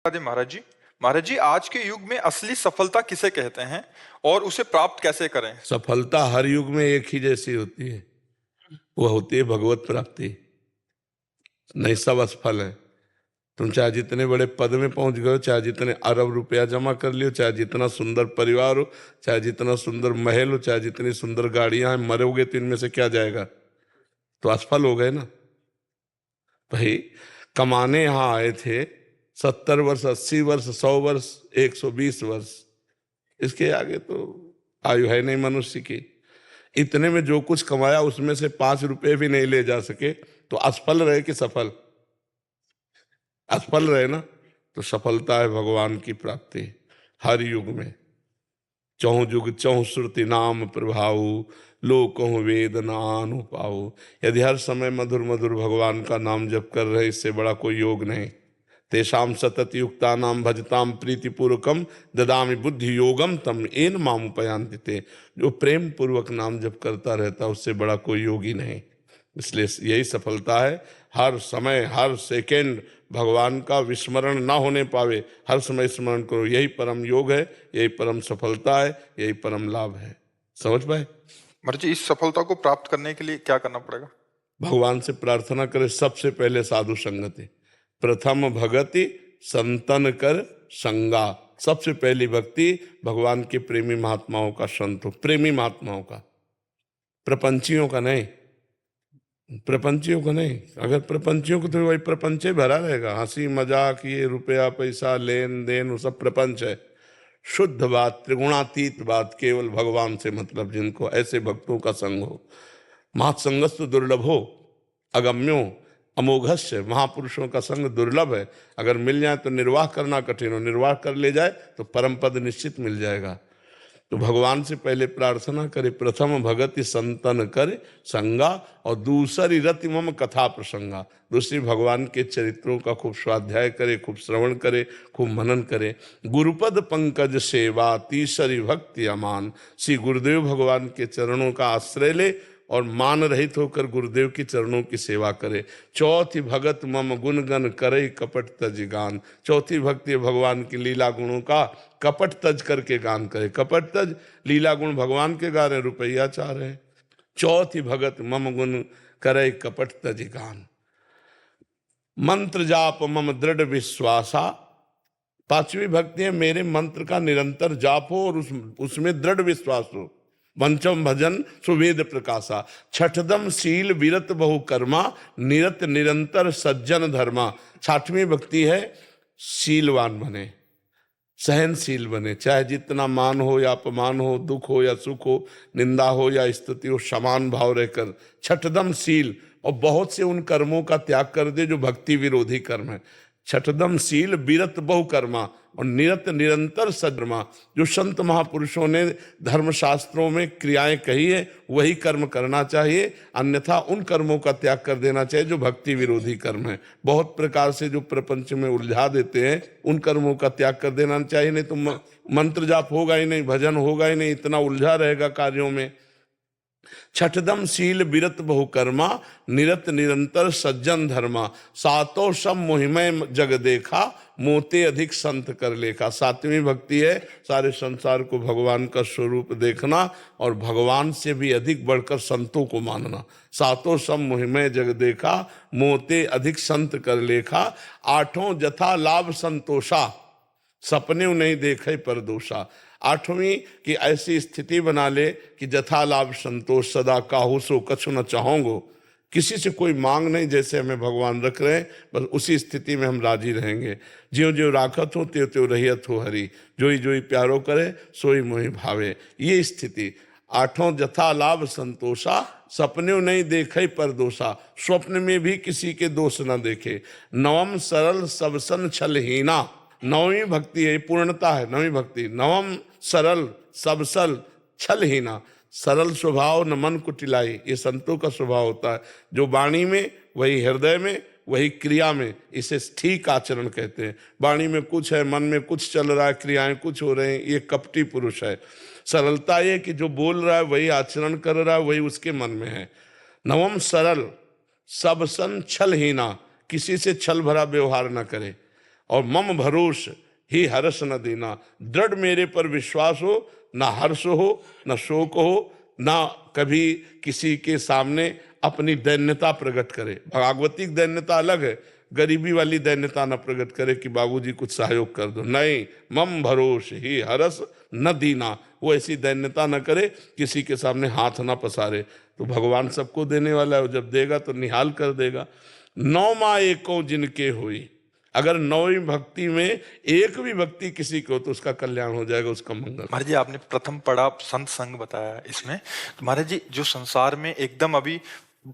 राधे महाराज जी आज के युग में असली सफलता किसे कहते हैं और उसे प्राप्त कैसे करें? सफलता हर युग में एक ही जैसी होती है, वह होती है भगवत प्राप्ति। नहीं, सब असफल है। तुम चाहे जितने बड़े पद में पहुंच गए हो, चाहे जितने अरब रुपया जमा कर लियो, चाहे जितना सुंदर परिवार हो, चाहे जितना सुंदर महल हो, चाहे जितनी सुंदर गाड़ियां हैं, मरोगे तो इनमें से क्या जाएगा? तो असफल हो गए ना भाई। कमाने यहां आए थे 70 वर्ष, 80 वर्ष, 100 वर्ष, 120 वर्ष, इसके आगे तो आयु है नहीं मनुष्य की। इतने में जो कुछ कमाया उसमें से 5 रुपए भी नहीं ले जा सके, तो असफल रहे कि सफल? असफल रहे ना। तो सफलता है भगवान की प्राप्ति हर युग में। चौं जुग चौं श्रुति नाम प्रभाव, लोकों वेद नानु पाओ। यदि हर समय मधुर मधुर भगवान का नाम जप कर रहे, इससे बड़ा कोई योग नहीं। तेषाम सतत युक्ता नाम भजताम प्रीतिपूर्वकम ददामि बुद्धि योगम तम एन मामुपयांति ते। जो प्रेम पूर्वक नाम जप करता रहता, उससे बड़ा कोई योगी नहीं। इसलिए यही सफलता है। हर समय हर सेकंड भगवान का विस्मरण ना होने पावे, हर समय स्मरण करो। यही परम योग है, यही परम सफलता है, यही परम लाभ है। समझ पाए? महाराज जी इस सफलता को प्राप्त करने के लिए क्या करना पड़ेगा? भगवान से प्रार्थना करे। सबसे पहले साधु संगति, प्रथम भगति संतन कर संगा। सबसे पहली भक्ति भगवान के प्रेमी महात्माओं का संत हो, प्रेमी महात्माओं का, प्रपंचियों का नहीं। प्रपंचियों को नहीं। अगर प्रपंचियों को तो वही प्रपंच भरा रहेगा, हंसी मजाक, ये रुपया पैसा लेन देन, वो सब प्रपंच है। शुद्ध बात, त्रिगुणातीत बात, केवल भगवान से मतलब जिनको, ऐसे भक्तों का संग हो। महासंगस्तु दुर्लभो अगम्यो अमोघस्य। महापुरुषों का संग दुर्लभ है। अगर मिल जाए तो निर्वाह करना कठिन हो, निर्वाह कर ले जाए तो परम पद निश्चित मिल जाएगा। तो भगवान से पहले प्रार्थना करे, प्रथम भगति संतन करे संगा, और दूसरी रति मम कथा प्रसंगा। दूसरी भगवान के चरित्रों का खूब स्वाध्याय करे, खूब श्रवण करे, खूब मनन करे। गुरुपद पंकज सेवा तीसरी भक्ति अमान। श्री गुरुदेव भगवान के चरणों का आश्रय ले और मान रहित होकर गुरुदेव के चरणों की सेवा करे। चौथी भगत मम गुण गण करे कपट तज गान। चौथी भक्ति भगवान की लीला गुणों का कपट तज करके गान करे। कपट तज, लीला गुण भगवान के गा रहे, रुपया चाह रहे। चौथी भगत मम गुण करे कपट तज गान। मंत्र जाप मम दृढ़ विश्वासा। पांचवी भक्ति है मेरे मंत्र का निरंतर जाप हो और उसमें दृढ़ विश्वास हो। पंचम भजन सुवेद प्रकाशा। छठदम शील विरत बहु कर्मा, निरत निरंतर सज्जन धर्मा। छठवीं भक्ति है शीलवान बने, सहनशील बने। चाहे जितना मान हो या अपमान हो, दुख हो या सुख हो, निंदा हो या स्तुति हो, समान भाव रहकर। छठदम शील, और बहुत से उन कर्मों का त्याग कर दे जो भक्ति विरोधी कर्म है। छठदम शील विरत बहु कर्मा, और निरत निरंतर सद्रमा। जो संत महापुरुषों ने धर्मशास्त्रों में क्रियाएं कही है, वही कर्म करना चाहिए, अन्यथा उन कर्मों का त्याग कर देना चाहिए जो भक्ति विरोधी कर्म है। बहुत प्रकार से जो प्रपंच में उलझा देते हैं, उन कर्मों का त्याग कर देना चाहिए। नहीं तो मंत्र जाप होगा ही नहीं, भजन होगा ही नहीं, इतना उलझा रहेगा कार्यों में। छठदम शील विरत बहुकर्मा, निरत निरंतर सज्जन धर्मा। सातों सब मोहिमय जग देखा, मोते अधिक संत कर लेखा। सातवीं भक्ति है सारे संसार को भगवान का स्वरूप देखना और भगवान से भी अधिक बढ़कर संतों को मानना। सातों सब मोहिमय जग देखा, मोते अधिक संत कर लेखा। आठों जथा लाभ संतोषा, सपने नहीं देखे पर दोषा। आठवीं की ऐसी स्थिति बना ले कि जथा लाभ संतोष, सदा काहू सो कछु न चाहोगो। किसी से कोई मांग नहीं, जैसे हमें भगवान रख रहे हैं बस उसी स्थिति में हम राजी रहेंगे। ज्यों ज्यों राखत हो त्यों त्यों रहियत हो हरि, जोई जोई प्यारो करे सोई मोहि भावे। ये स्थिति। आठों जथा लाभ संतोषा, सपने नहीं देखे पर दोषा। स्वप्न में भी किसी के दोष न देखे। नवम सरल सबसन छलहीना। नवमी भक्ति है, पूर्णता है नवमी भक्ति। नवम सरल सबसल छलहीना। सरल स्वभाव न मन कुटिलाई, ये संतों का स्वभाव होता है। जो वाणी में वही हृदय में, वही क्रिया में, इसे ठीक आचरण कहते हैं। वाणी में कुछ है, मन में कुछ चल रहा है, क्रियाएं कुछ हो रहे हैं, ये कपटी पुरुष है। सरलता ये कि जो बोल रहा है वही आचरण कर रहा है, वही उसके मन में है। नवम सरल सबसन छलहीना, किसी से छल भरा व्यवहार न करे। और मम भरोस ही हर्ष न देना, दृढ़ मेरे पर विश्वास हो, ना हर्ष हो, ना शोक हो, ना कभी किसी के सामने अपनी दैन्यता प्रकट करे। भागवतिक दैन्यता अलग है, गरीबी वाली दैन्यता न प्रकट करे कि बाबूजी कुछ सहयोग कर दो, नहीं, मम भरोस ही हरस न दीना, वो ऐसी दैन्यता न करे, किसी के सामने हाथ ना पसारे। तो भगवान सबको देने वाला है, जब देगा तो निहाल कर देगा। नौ माँ एको जिनके हुई, अगर नौवीं भक्ति में एक भी भक्ति किसी को तो उसका कल्याण हो जाएगा, उसका मंगल। महाराज जी आपने प्रथम पड़ा संत संग बताया इसमें, तो महाराज जी जो संसार में एकदम अभी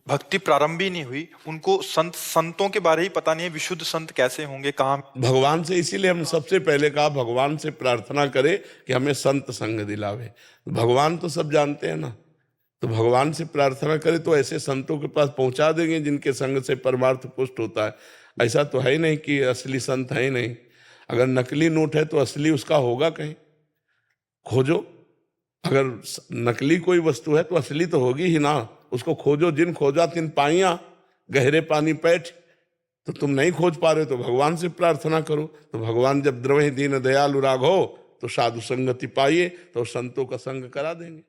भक्ति प्रारंभ ही नहीं हुई, उनको संतों के बारे ही पता नहीं है, विशुद्ध संत कैसे होंगे, कहाँ। भगवान से, इसीलिए हम सबसे पहले कहा भगवान से प्रार्थना करें कि हमें संत संग दिलावे। भगवान तो सब जानते हैं ना, तो भगवान से प्रार्थना करें तो ऐसे संतों के पास पहुंचा देंगे जिनके संग से परमार्थ पुष्ट होता है। ऐसा तो है ही नहीं कि असली संत है ही नहीं, अगर नकली नोट है तो असली उसका होगा कहीं, खोजो। अगर नकली कोई वस्तु है तो असली तो होगी ही ना, उसको खोजो। जिन खोजा तिन पाइया, गहरे पानी पैठ। तो तुम नहीं खोज पा रहे तो भगवान से प्रार्थना करो। तो भगवान जब द्रवहि दीन दयालु राघो, तो साधु संगति पाइए, तो संतों का संग करा देंगे।